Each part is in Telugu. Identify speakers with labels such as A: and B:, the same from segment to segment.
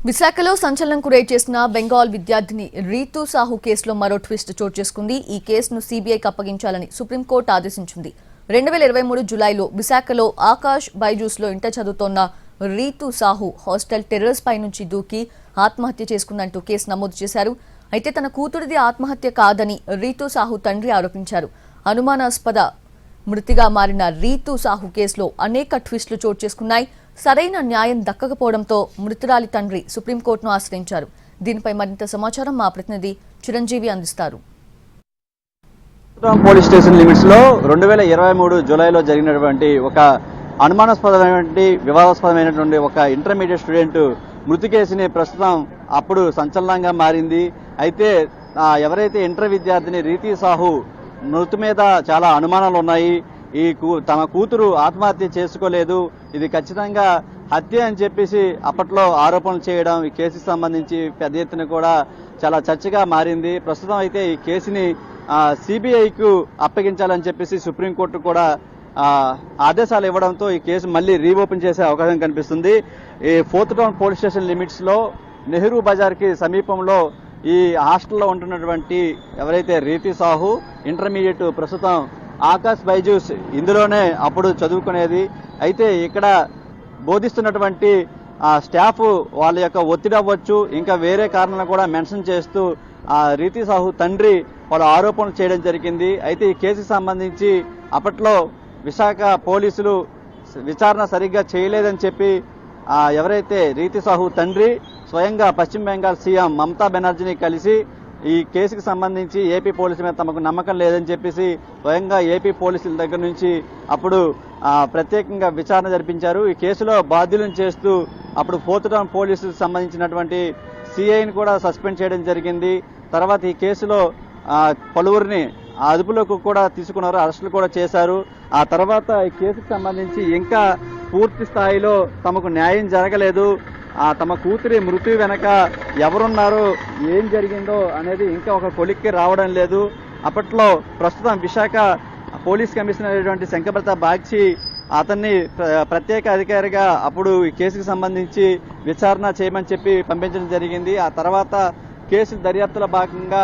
A: విశాఖలో సంచలనం క్రియేట్ చేసిన బెంగాల్ విద్యార్థిని రీతూ సాహు కేసులో మరో ట్విస్ట్ చోటు చేసుకుంది. ఈ కేసును సీబీఐకి అప్పగించాలని సుప్రీంకోర్టు ఆదేశించింది. 2023 జూలైలో విశాఖలో ఆకాష్ బైజూస్లో ఇంటర్ చదువుతోన్న రీతూ సాహు హాస్టల్ టెర్రస్ పై నుంచి దూకి ఆత్మహత్య చేసుకుందంటూ కేసు నమోదు చేశారు. అయితే తన కూతురిది ఆత్మహత్య కాదని రీతూ సాహు తండ్రి ఆరోపించారు. అనుమానాస్పద మృతిగా మారిన రీతూ సాహు కేసులో అనేక ట్విస్టులు చోటు చేసుకున్నాయి. సరైన న్యాయం దక్కకపోవడంతో మృతురాలి తండ్రి సుప్రీంకోర్టును ఆశ్రయించారు. దీనిపై మరింత సమాచారం మా ప్రతినిధి చిరంజీవి అందిస్తారు.
B: పోలీస్ స్టేషన్ లిమిట్స్ లో 2023 జూలైలో జరిగినటువంటి ఒక అనుమానాస్పదమైనటువంటి వివాదాస్పదమైనటువంటి ఒక ఇంటర్మీడియట్ స్టూడెంట్ మృతి కేసుని ప్రస్తుతం అప్పుడు సంచలనంగా మారింది. అయితే ఎవరైతే ఇంటర్ విద్యార్థిని రీతూ సాహు మృతి మీద చాలా అనుమానాలు ఉన్నాయి. తమ కూతురు ఆత్మహత్య చేసుకోలేదు, ఇది ఖచ్చితంగా హత్య అని చెప్పేసి అప్పట్లో ఆరోపణలు చేయడం ఈ కేసుకు సంబంధించి పెద్ద ఎత్తున కూడా చాలా చర్చగా మారింది. ప్రస్తుతం అయితే ఈ కేసుని సిబిఐకు అప్పగించాలని చెప్పేసి సుప్రీంకోర్టు కూడా ఆదేశాలు ఇవ్వడంతో ఈ కేసు మళ్ళీ రీఓపెన్ చేసే అవకాశం కనిపిస్తుంది. ఈ fourth town police station limits లో నెహ్రూ బజార్ కి సమీపంలో ఈ హాస్టల్లో ఉంటున్నటువంటి ఎవరైతే రీతూ సాహు ఇంటర్మీడియట్ ప్రస్తుతం ఆకాష్ బైజూస్ ఇందులోనే అప్పుడు చదువుకునేది. అయితే ఇక్కడ బోధిస్తున్నటువంటి స్టాఫ్ వాళ్ళ యొక్క ఒత్తిడి అవ్వచ్చు, ఇంకా వేరే కారణాలు కూడా మెన్షన్ చేస్తూ రీతూ సాహు తండ్రి వాళ్ళు ఆరోపణలు చేయడం జరిగింది. అయితే ఈ కేసుకు సంబంధించి అప్పట్లో విశాఖ పోలీసులు విచారణ సరిగ్గా చేయలేదని చెప్పి ఎవరైతే రీతూ సాహు తండ్రి స్వయంగా పశ్చిమ బెంగాల్ సీఎం మమతా బెనర్జీని కలిసి ఈ కేసుకు సంబంధించి ఏపీ పోలీసుల మీద తమకు నమ్మకం లేదని చెప్పేసి స్వయంగా ఏపీ పోలీసుల దగ్గర నుంచి అప్పుడు ప్రత్యేకంగా విచారణ జరిపించారు. ఈ కేసులో బాధ్యులను చేస్తూ అప్పుడు ఫోర్త్ టౌన్ పోలీసులకు సంబంధించినటువంటి సిఐని కూడా సస్పెండ్ చేయడం జరిగింది. తర్వాత ఈ కేసులో పలువురిని అదుపులోకి కూడా తీసుకున్నారు, అరెస్టులు కూడా చేశారు. ఆ తర్వాత ఈ కేసుకు సంబంధించి ఇంకా పూర్తి స్థాయిలో తమకు న్యాయం జరగలేదు, తమ కూతురి మృతి వెనక ఎవరున్నారో ఏం జరిగిందో అనేది ఇంకా ఒక కొలిక్కి రావడం లేదు. అప్పట్లో ప్రస్తుతం విశాఖ పోలీస్ కమిషనర్ అయినటువంటి శంకర్ప్రతాప్ బాగ్చి అతన్ని ప్రత్యేక అధికారిగా అప్పుడు ఈ కేసుకు సంబంధించి విచారణ చేయమని చెప్పి పంపించడం జరిగింది. ఆ తర్వాత కేసు దర్యాప్తులో భాగంగా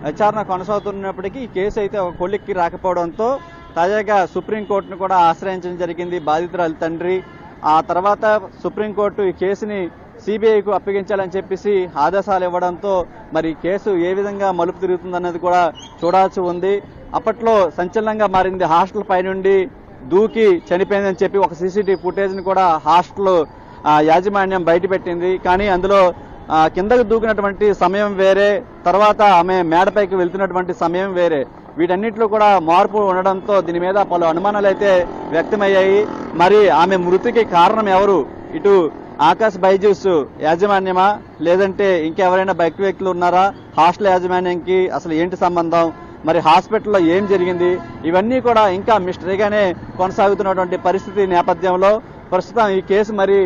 B: విచారణ కొనసాగుతున్నప్పటికీ ఈ కేసు అయితే ఒక కొలిక్కి రాకపోవడంతో తాజాగా సుప్రీంకోర్టును కూడా ఆశ్రయించడం జరిగింది బాధితురాలి తండ్రి. ఆ తర్వాత సుప్రీంకోర్టు ఈ కేసుని సిబిఐకు అప్పగించాలని చెప్పేసి ఆదేశాలు ఇవ్వడంతో మరి కేసు ఏ విధంగా మలుపు తిరుగుతుందన్నది కూడా చూడాల్సి ఉంది. అప్పట్లో సంచలనంగా మారింది హాస్టల్ పై నుండి దూకి చనిపోయిందని చెప్పి ఒక సీసీటీవీ ఫుటేజ్ ని కూడా హాస్టల్ యాజమాన్యం బయటపెట్టింది. కానీ అందులో కిందకు దూకినటువంటి సమయం వేరే, తర్వాత ఆమె మేడపైకి వెళ్తున్నటువంటి సమయం వేరే, వీటన్నిటిలో కూడా మార్పు ఉండడంతో దీని మీద పలు అనుమానాలు అయితే వ్యక్తమయ్యాయి. మరి ఆమె మృతికి కారణం ఎవరు? ఇటు ఆకాష్ బైజూస్ యాజమాన్యమా, లేదంటే ఇంకెవరైనా బయట వ్యక్తులు ఉన్నారా? హాస్టల్ యాజమాన్యంకి అసలు ఏంటి సంబంధం? మరి హాస్పిటల్లో ఏం జరిగింది? ఇవన్నీ కూడా ఇంకా మిస్టరీగానే కొనసాగుతున్నటువంటి పరిస్థితి నేపథ్యంలో ప్రస్తుతం ఈ కేసు మరి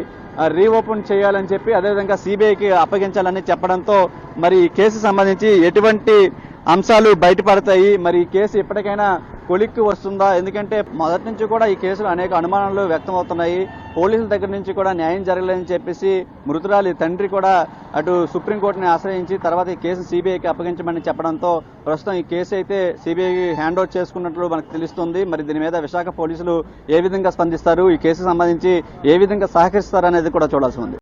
B: రీఓపెన్ చేయాలని చెప్పి అదేవిధంగా సిబిఐకి అప్పగించాలని చెప్పడంతో మరి ఈ కేసు సంబంధించి ఎటువంటి అంశాలు బయటపడతాయి, మరి ఈ కేసు ఎప్పటికైనా కొలిక్కి వస్తుందా? ఎందుకంటే మొదటి నుంచి కూడా ఈ కేసులో అనేక అనుమానాలు వ్యక్తమవుతున్నాయి. పోలీసుల దగ్గర నుంచి కూడా న్యాయం జరగలేదని చెప్పేసి మృతురాలి తండ్రి కూడా అటు సుప్రీంకోర్టుని ఆశ్రయించి తర్వాత ఈ కేసు సిబిఐకి అప్పగించమని చెప్పడంతో ప్రస్తుతం ఈ కేసు అయితే సిబిఐకి హ్యాండ్ ఓవర్ చేసుకున్నట్లు మనకు తెలుస్తుంది. మరి దీని మీద విశాఖ పోలీసులు ఏ విధంగా స్పందిస్తారు, ఈ కేసుకు సంబంధించి ఏ విధంగా సహకరిస్తారు అనేది కూడా చూడాల్సి ఉంది.